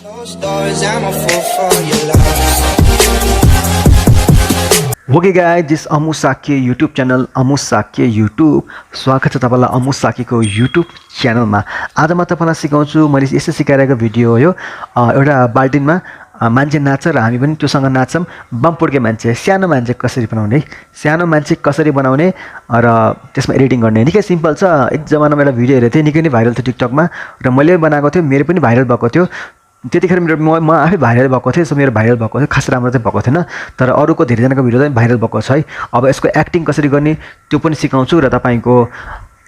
Okay guys, this Amu Shakya YouTube channel, Amu Shakya YouTube. स्वागत छ तपाईलाई अमु साकीको YouTube च्यानलमा। आज म तपाईलाई सिकाउँछु, मैले यसो सिकाइरहेको भिडियो हो यो। एउटा बाल्टिनमा मान्छे नाच्छ र हामी पनि त्योसँग नाच्छौं। बम पोड्के मान्छे, सानो मान्छे कसरी बनाउने, सानो मान्छे कसरी बनाउने र त्यसमा एडिटिङ गर्ने। निकै सिम्पल छ। एक जमानामा एउटा भिडियो हेरेको थिएँ, निकै नै भाइरल थियो टिकटकमा र मैले बनाएको थियो, मेरो पनि भाइरल भएको थियो। त्यतिखेर म आफै भाइरल भएको थिएँ, सो मेरो भाइरल भएको थियो। खास राम्रो चाहिँ भएको थिएन, तर अरूको धेरैजनाको भिडियो चाहिँ भाइरल भएको छ है। अब यसको एक्टिङ कसरी गर्ने त्यो पनि सिकाउँछु र तपाईको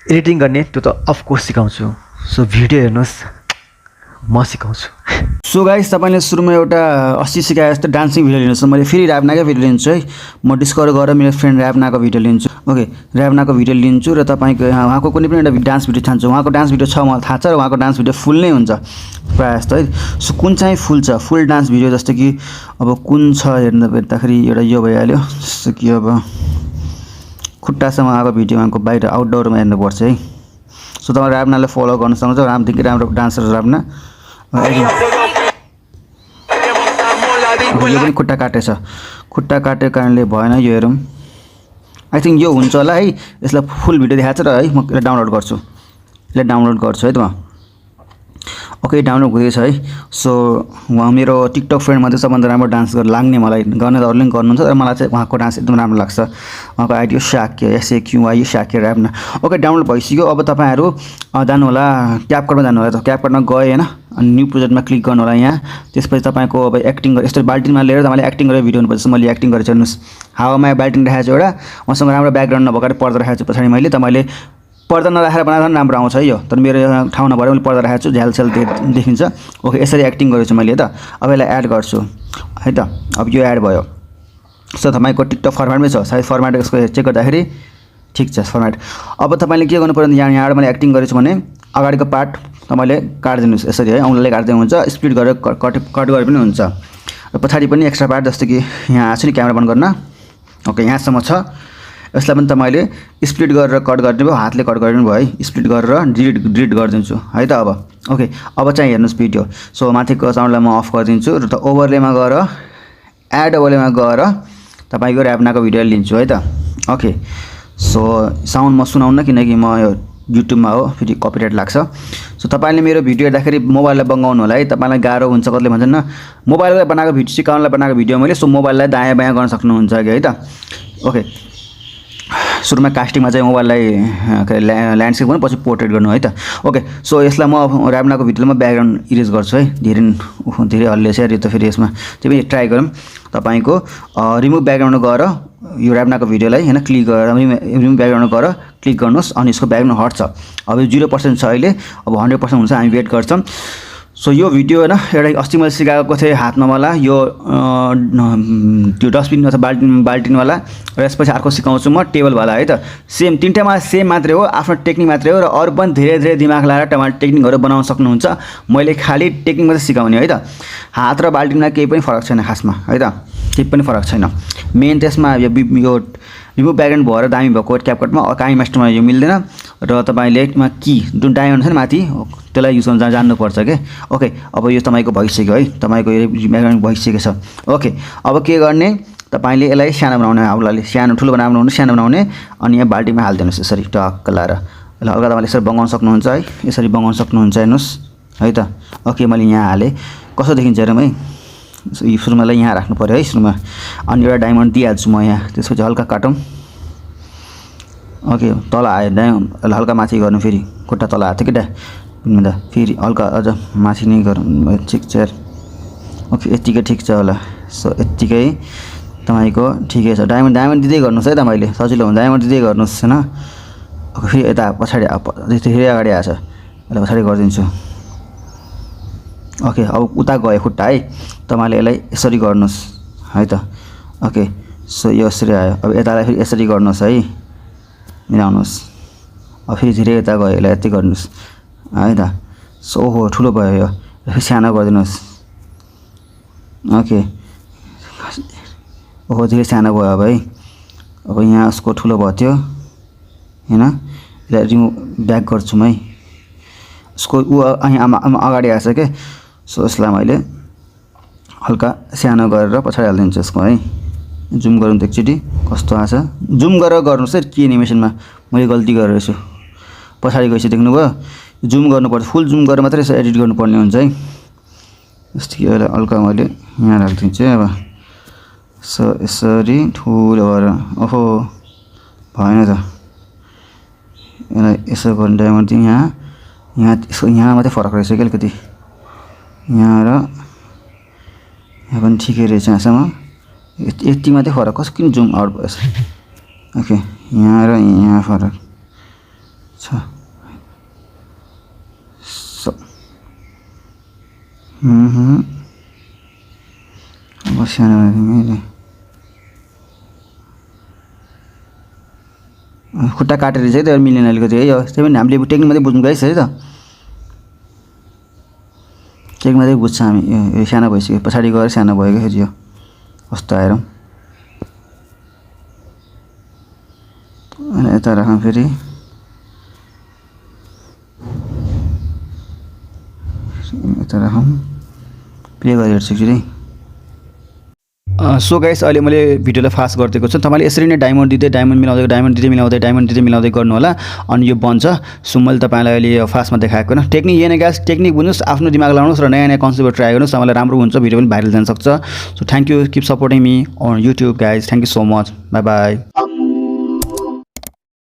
एडिटिङ गर्ने त्यो त अफकोर्स सिकाउँछु। सो भिडियो हेर्नुहोस्, म सिकाउँछु। सो गाइस, तपाईले सुरुमा एउटा 80 सिकाए जस्तो डान्सिङ भिडियो लिनुहोस्। मैले फेरि र्यापनाको भिडियो लिन्छु है। म डिस्कभर गरेर मेरो फ्रेन्ड र्यापनाको भिडियो लिन्छु। ओके, र्यापनाको भिडियो लिन्छु र तपाईको उहाँको कुनै पनि एउटा डान्स भिडियो छान्छु। उहाँको डान्स भिडियो छ, मलाई थाहा छ, र उहाँको डान्स भिडियो फुल नै हुन्छ प्रायः जस्तो है। सो कुन चाहिँ फुल छ, फुल डान्स भिडियो जस्तो कि अब कुन छ हेर्दाखेरि एउटा यो भइहाल्यो, जस्तो कि अब खुट्टासम्म आएको भिडियो उहाँको बाहिर आउटडोरमा हेर्नुपर्छ है। सो तपाईँ र्यापनालाई फलो गर्न सक्नुहुन्छ। राम्रोदेखि राम्रो डान्सर र्यापना। यो पनि खुट्टा काटेछ, खुट्टा काटेको कारणले भएन। यो हेरौँ, आई थिङ्क यो हुन्छ होला है। यसलाई फुल भिडियो देखाएको छ र है, म यसलाई डाउनलोड गर्छु, यसलाई डाउनलोड गर्छु है त। ओके, डाउनलोड हुँदैछ है। सो उहाँ मेरो टिकटक फ्रेन्डमा चाहिँ सबभन्दा राम्रो डान्स लाग्ने, मलाई गर्ने त अरूले पनि गर्नुहुन्छ, तर मलाई चाहिँ उहाँको डान्स एकदम राम्रो लाग्छ। उहाँको आइडी हो शाक्य, SHAKYA शाक्य र्यापना। ओके, डाउनलोड भइसक्यो। अब तपाईँहरू जानु होला क्यापकटमा, जानु होला। क्यापकटमा गए होइन, अनि न्यू प्रोजेक्टमा क्लिक गर्नु होला यहाँ। त्यसपछि तपाईँको अब एक्टिङ गरेर यस्तो बाल्टिनमा लिएर तपाईँले एक्टिङ गरेर भिडियो हुनुपर्छ। मैले एक्टिङ गरेर हेर्नुहोस्, हावामा बाल्टिङ राखेको छु एउटा, मसँग राम्रो ब्याकग्राउन्ड नभएर पर्दा राखेको छु पछाडि मैले। तपाईँले पर्दा नराखेर बनाएर पनि राम्रो आउँछ है यो, तर मेरो ठाउँ नभएर मैले पर्दा राखेको छु, झ्यालछ्याल देखिन्छ। ओके, यसरी एक्टिङ गरेको छु मैले त। अब यसलाई एड गर्छु है त। अब यो एड भयो। सो तपाईँको टिकटक फर्मेटमै छ, सायद फर्मेट यसको चेक गर्दाखेरि ठिक छ फर्मेट। अब तपाईँले के गर्नु पर्यो, यहाँबाट मैले एक्टिङ गरेको छु भने अगाडिको पार्ट तपाईँले काटिदिनुहोस् यसरी है, औँलाले काट्दै हुन्छ, स्प्लिट गरेर कट गरेर पनि हुन्छ। र पछाडि पनि एक्स्ट्रा पार्ट जस्तो कि यहाँ आएको छ नि, क्यामेरा बन्द गर्न। ओके, यहाँसम्म छ। यसलाई पनि तपाईँले स्प्लिट गरेर कट गरिदिनु भयो, हातले कट गरिदिनु भयो है। स्प्लिट गरेर डिलिट गरिदिन्छु है त। अब ओके, अब चाहिँ हेर्नुहोस् भिडियो। सो माथिको साउन्डलाई म अफ गरिदिन्छु र त ओभरलेमा गएर एड ओभरलेमा गएर तपाईँको र्यापनाको भिडियो लिन्छु है त। ओके, सो साउन्ड म सुनाउन, किनकि म यो युट्युबमा हो, फेरि कपिराइट लाग्छ। सो तपाईँले मेरो भिडियो हेर्दाखेरि मोबाइललाई बङ्गाउनु होला है। तपाईँलाई गाह्रो हुन्छ, कतिले भन्छन् न मोबाइललाई बनाएको भिडियो, सिकाउनलाई बनाएको भिडियो मैले। सो मोबाइललाई दायाँ बायाँ गर्न सक्नुहुन्छ कि है त। ओके, सुरुमा कास्टिङमा चाहिँ मोबाइललाई ल्यान्डस्केप गर्नु, पछि पोर्ट्रेट गर्नु है त। ओके, सो यसलाई म र्यापनाको भिडियोमा ब्याकग्राउन्ड इरेज गर्छु है। धेरै हल्ले छ यो त। फेरि यसमा त्यो पनि ट्राई गरौँ। तपाईँको रिमुभ ब्याकग्राउन्ड गएर यो र्यापनाको भिडियोलाई होइन क्लिक गरेर रिमुभ ब्याकग्राउन्ड गएर क्लिक गर्नुहोस्, अनि यसको ब्याकग्राउन्ड हट्छ। अब यो 0% छ अहिले, अब 100% हुन्छ, हामी वेट गर्छौँ। सो यो भिडियो होइन, एउटा अस्ति मैले सिकाएको थिएँ हातमा वाला यो त्यो डस्टबिन अथवा बाल्टिनवाला, र यसपछि अर्को सिकाउँछु म टेबलवाला है त। सेम तिनवटामा सेम मात्रै हो, आफ्नो टेक्निक मात्रै हो, र अरू पनि धेरै धेरै दिमाग लगाएर तपाईँ टेक्निकहरू बनाउन सक्नुहुन्छ। मैले खालि टेक्निक मात्रै सिकाउने है त। हात र बाल्टिनमा केही पनि फरक छैन खासमा है त, केही पनि फरक छैन। मेन त्यसमा यो रिमुभ ब्याकग्राउन्ड भएर दामी भएको क्यापकटमा, काइम मास्टरमा यो मिल्दैन। र तपाईँले की जुन डायमन्ड छ नि माथि, त्यसलाई युज गर्न जान्नुपर्छ के। ओके, अब यो तपाईँको भइसक्यो है, तपाईँको यो ब्याकग्राउन्ड भइसकेको छ। ओके, अब के गर्ने, तपाईँले यसलाई सानो बनाउने, हाउलाले सानो ठुलो बनाउनु, सानो बनाउने, अनि यहाँ बाल्टीमा हालिदिनुहोस् यसरी टक्क लाएर। यसलाई हल्का तपाईँले यसरी बङ्गाउन सक्नुहुन्छ है, यसरी बङ्गाउन सक्नुहुन्छ हेर्नुहोस् है त। ओके, मैले यहाँ हालेँ, कस्तो देखिन्छ हेरौँ है। सुरुमालाई यहाँ राख्नु पऱ्यो है सुरुमा, अनि एउटा डायमन्ड दिइहाल्छु म यहाँ। त्यसपछि हल्का काटौँ। ओके, तल आयो डायमन्ड, हल्का माथि गर्नु, फेरि खुट्टा तल आएको थियो कि फेरि हल्का अझ माथि नै गरौँ। ठिक छ यार। ओके, यत्तिकै ठिक छ होला। सो यत्तिकै तपाईँको ठिकै छ। डायमन्ड दिँदै गर्नुहोस् है तपाईँले, सजिलो हुन्छ। डायमन्ड दिँदै गर्नुहोस् होइन। फेरि यता पछाडि धेरै अगाडि आएछ, यसलाई पछाडि गरिदिन्छु। ओके, अब उता गयो खुट्टा है, तपाईँले यसलाई यसरी गर्नुहोस् है त। ओके, सो यो यसरी आयो। अब यतालाई फेरि यसरी गर्नुहोस् है, मिलाउनुहोस्। अब फेरि धेरै यता गयो, यसलाई यति गर्नुहोस् है त। सो ओहो ठुलो भयो यो, फेरि सानो गरिदिनुहोस्। ओके, ओहो धेरै सानो भयो अब है। अब यहाँ उसको ठुलो भयो त्यो होइन, यसलाई रिमुभ ब्याक गर्छौँ है। उसको ऊ अगाडि आएछ क्या। सो यसलाई मैले हल्का सानो गरेर पछाडि हालिदिन्छु यसको है। जुम गरौँ त एकचोटि कस्तो आछ। जुम गरेर गर्नुहोस् है के एनिमेसनमा मैले गल्ती गरेर छु। पछाडि गएपछि देख्नुभयो जुम गर्नुपर्छ, फुल जुम गरेर मात्रै यसो एडिट गर्नुपर्ने हुन्छ है। जस्तो कि अहिले हल्का मैले यहाँ राखिदिन्छु है अब। सो यसरी ठुलो गरेर ओहो भएन त, यसलाई यसो गर्ने डायमन्ड चाहिँ यहाँ मात्रै फरक रहेछ कि अलिकति, यहाँ र यहाँ पनि ठिकै रहेछ यहाँसम्म, यति मात्रै फरक। कस किन जुम आउट भयो? ओके यहाँ र यहाँ फरक छ। सो अब सानो मैले खुट्टा काटेर चाहिँ त्यो मिलेन अलिकति है। त्यही पनि हामीले टेक्निक मात्रै बुझ्नु गएछ है त, टेक्निक मात्रै बुझ्छ हामी। यो सानो भइसक्यो, पछाडि गएर सानो भयो क्या यो कस्तो आएर। अनि यता राखौँ फेरि, यता राखौँ, प्ले गरेर हेर्छु फेरि। सो गाइस अहिले मैले भिडियोलाई फास्ट गरिदिएको छु। तपाईँले यसरी नै डायमन्ड दिँदै मिलाउँदै गर्नु होला, अनि यो बन्छ। सो मैले तपाईँलाई अहिले यो फास्टमा देखाएको होइन। टेक्निक यही नै गाइस, टेक्निक बुझ्नुहोस्, आफ्नो दिमाग लगाउनुहोस् र नयाँ नयाँ कन्सेप्ट ट्राई गर्नुहोस्। तपाईँलाई राम्रो हुन्छ, भिडियो पनि भाइरल जान सक्छ। So thank you, keep supporting me on YouTube guys, thank you so much, bye by.